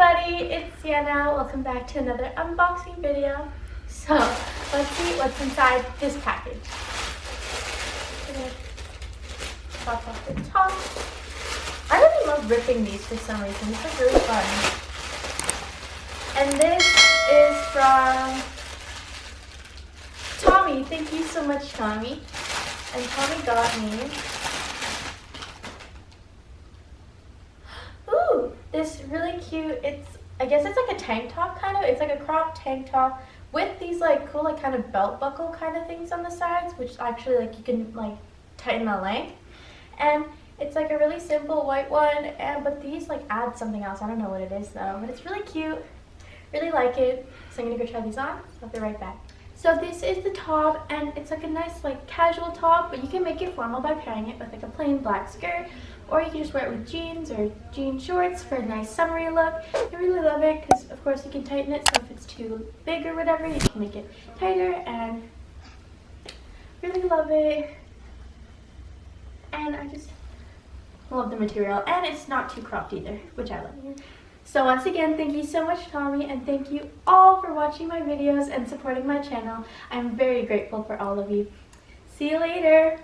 everybody, it's Sienna. Welcome back to another unboxing video. So, let's see what's inside this package. I'm gonna pop off the top. I really love ripping these for some reason. It's like really fun. And this is from Tommy. Thank you so much, Tommy. And Tommy got me this really cute, I guess it's like a tank top kind of. It's like a cropped tank top with these like cool like kind of belt buckle kind of things on the sides, which actually like you can like tighten the length. And it's like a really simple white one, but these like add something else. I don't know what it is though, but it's really cute. Really like it. So I'm gonna go try these on. I'll be right back. So this is the top, and it's like a nice like casual top, but you can make it formal by pairing it with like a plain black skirt, or you can just wear it with jeans or jean shorts for a nice summery look. I really love it because of course you can tighten it, so if it's too big or whatever, you can make it tighter, and really love it. And I just love the material, and it's not too cropped either, which I love. So once again, thank you so much, Tommy, and thank you all for watching my videos and supporting my channel. I'm very grateful for all of you. See you later.